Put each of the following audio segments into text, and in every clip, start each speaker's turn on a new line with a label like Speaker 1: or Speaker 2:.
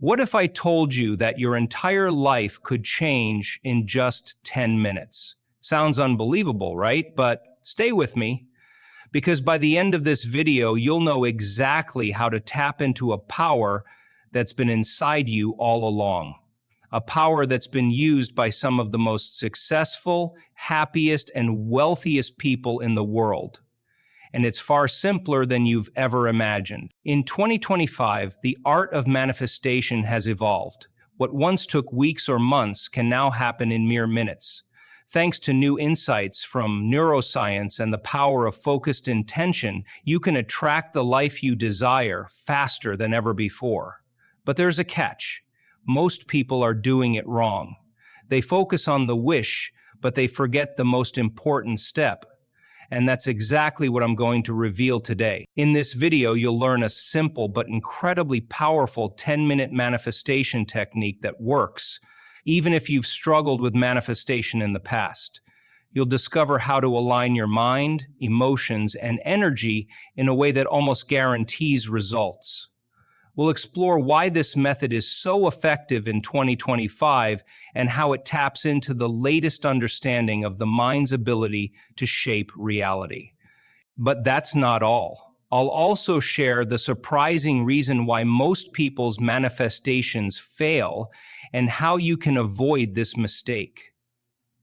Speaker 1: What if I told you that your entire life could change in just 10 minutes? Sounds unbelievable, right? But stay with me, because by the end of this video, you'll know exactly how to tap into a power that's been inside you all along. A power that's been used by some of the most successful, happiest, and wealthiest people in the world. And it's far simpler than you've ever imagined. In 2025, the art of manifestation has evolved. What once took weeks or months can now happen in mere minutes. Thanks to new insights from neuroscience and the power of focused intention, you can attract the life you desire faster than ever before. But there's a catch. Most people are doing it wrong. They focus on the wish, but they forget the most important step. And that's exactly what I'm going to reveal today. In this video, you'll learn a simple but incredibly powerful 10-minute manifestation technique that works, even if you've struggled with manifestation in the past. You'll discover how to align your mind, emotions, and energy in a way that almost guarantees results. We'll explore why this method is so effective in 2025 and how it taps into the latest understanding of the mind's ability to shape reality. But that's not all. I'll also share the surprising reason why most people's manifestations fail and how you can avoid this mistake.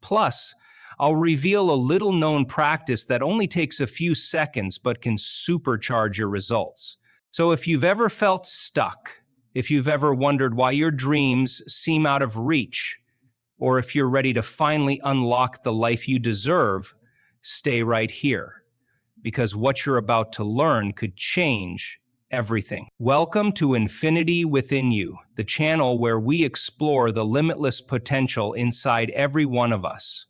Speaker 1: Plus, I'll reveal a little-known practice that only takes a few seconds but can supercharge your results. So if you've ever felt stuck, if you've ever wondered why your dreams seem out of reach, or if you're ready to finally unlock the life you deserve, stay right here, because what you're about to learn could change everything. Welcome to Infinity Within You, the channel where we explore the limitless potential inside every one of us.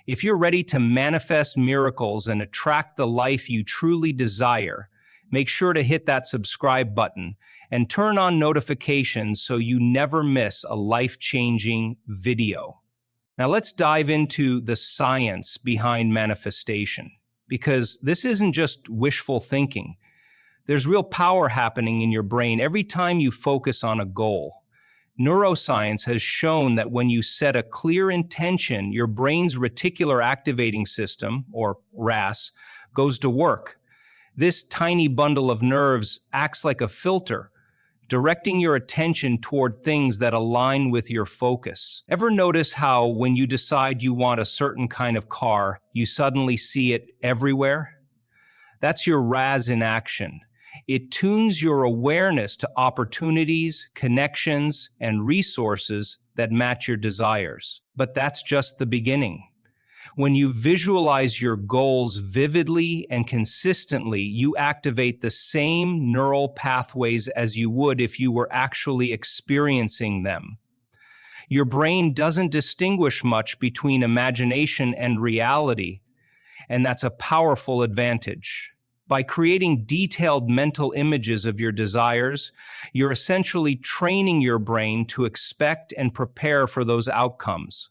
Speaker 1: If you're ready to manifest miracles and attract the life you truly desire, make sure to hit that subscribe button and turn on notifications so you never miss a life-changing video. Now let's dive into the science behind manifestation, because this isn't just wishful thinking. There's real power happening in your brain every time you focus on a goal. Neuroscience has shown that when you set a clear intention, your brain's reticular activating system, or RAS, goes to work. This tiny bundle of nerves acts like a filter, directing your attention toward things that align with your focus. Ever notice how when you decide you want a certain kind of car, you suddenly see it everywhere? That's your RAS in action. It tunes your awareness to opportunities, connections, and resources that match your desires. But that's just the beginning. When you visualize your goals vividly and consistently, you activate the same neural pathways as you would if you were actually experiencing them. Your brain doesn't distinguish much between imagination and reality, and that's a powerful advantage. By creating detailed mental images of your desires, you're essentially training your brain to expect and prepare for those outcomes.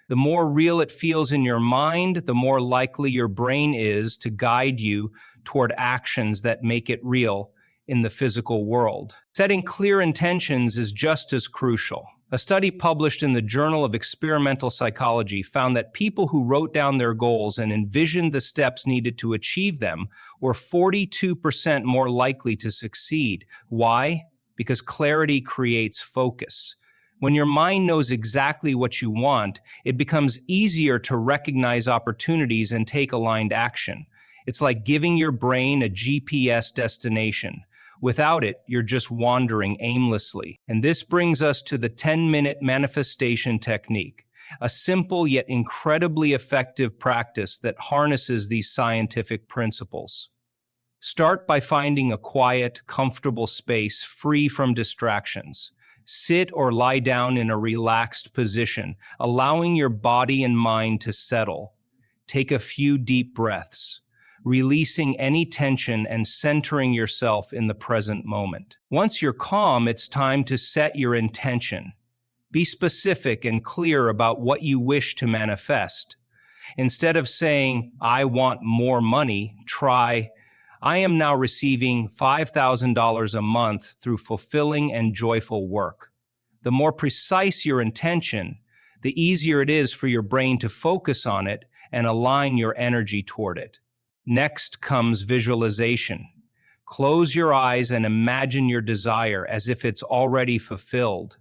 Speaker 1: The more real it feels in your mind, the more likely your brain is to guide you toward actions that make it real in the physical world. Setting clear intentions is just as crucial. A study published in the Journal of Experimental Psychology found that people who wrote down their goals and envisioned the steps needed to achieve them were 42% more likely to succeed. Why? Because clarity creates focus. When your mind knows exactly what you want, it becomes easier to recognize opportunities and take aligned action. It's like giving your brain a GPS destination. Without it, you're just wandering aimlessly. And this brings us to the 10-minute manifestation technique, a simple yet incredibly effective practice that harnesses these scientific principles. Start by finding a quiet, comfortable space free from distractions. Sit or lie down in a relaxed position, allowing your body and mind to settle. Take a few deep breaths, releasing any tension and centering yourself in the present moment. Once you're calm, it's time to set your intention. Be specific and clear about what you wish to manifest. Instead of saying, "I want more money," try, I am now receiving $5,000 a month through fulfilling and joyful work. The more precise your intention, the easier it is for your brain to focus on it and align your energy toward it. Next comes visualization. Close your eyes and imagine your desire as if it's already fulfilled.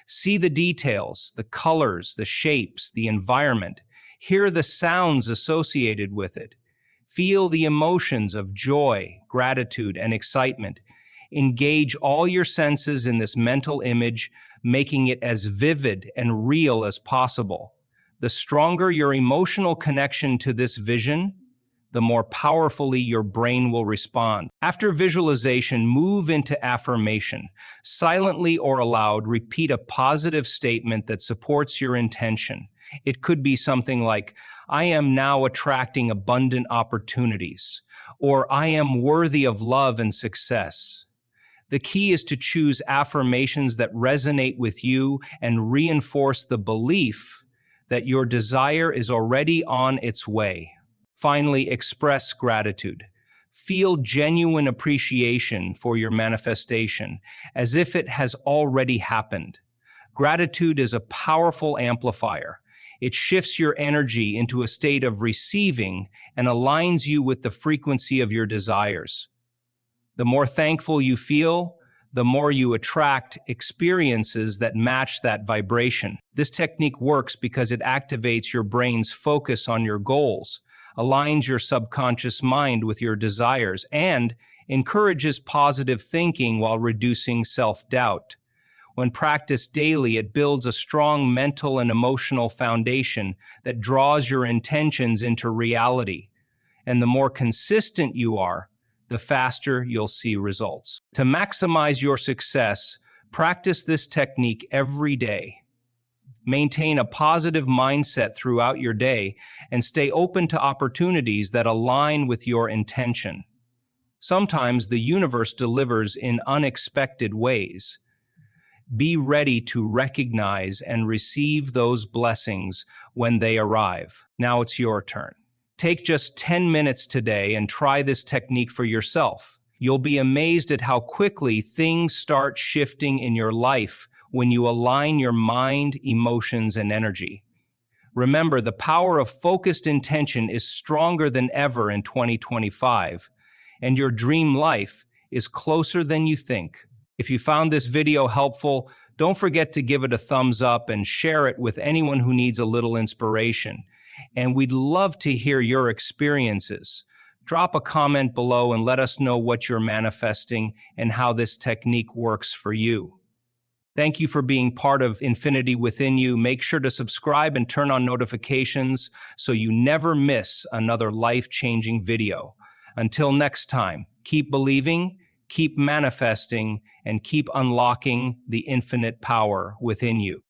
Speaker 1: See the details, the colors, the shapes, the environment. Hear the sounds associated with it. Feel the emotions of joy, gratitude, and excitement. Engage all your senses in this mental image, making it as vivid and real as possible. The stronger your emotional connection to this vision, the more powerfully your brain will respond. After visualization, move into affirmation. Silently or aloud, repeat a positive statement that supports your intention. It could be something like, I am now attracting abundant opportunities, or I am worthy of love and success. The key is to choose affirmations that resonate with you and reinforce the belief that your desire is already on its way. Finally, express gratitude. Feel genuine appreciation for your manifestation, as if it has already happened. Gratitude is a powerful amplifier. It shifts your energy into a state of receiving and aligns you with the frequency of your desires. The more thankful you feel, the more you attract experiences that match that vibration. This technique works because it activates your brain's focus on your goals, aligns your subconscious mind with your desires, and encourages positive thinking while reducing self-doubt. When practiced daily, it builds a strong mental and emotional foundation that draws your intentions into reality. And the more consistent you are, the faster you'll see results. To maximize your success, practice this technique every day. Maintain a positive mindset throughout your day and stay open to opportunities that align with your intention. Sometimes the universe delivers in unexpected ways. Be ready to recognize and receive those blessings when they arrive. Now it's your turn. Take just 10 minutes today and try this technique for yourself. You'll be amazed at how quickly things start shifting in your life when you align your mind, emotions, and energy. Remember, the power of focused intention is stronger than ever in 2025, and your dream life is closer than you think. If you found this video helpful, don't forget to give it a thumbs up and share it with anyone who needs a little inspiration. And we'd love to hear your experiences. Drop a comment below and let us know what you're manifesting and how this technique works for you. Thank you for being part of Infinity Within You. Make sure to subscribe and turn on notifications so you never miss another life-changing video. Until next time, keep believing, keep manifesting, and keep unlocking the infinite power within you.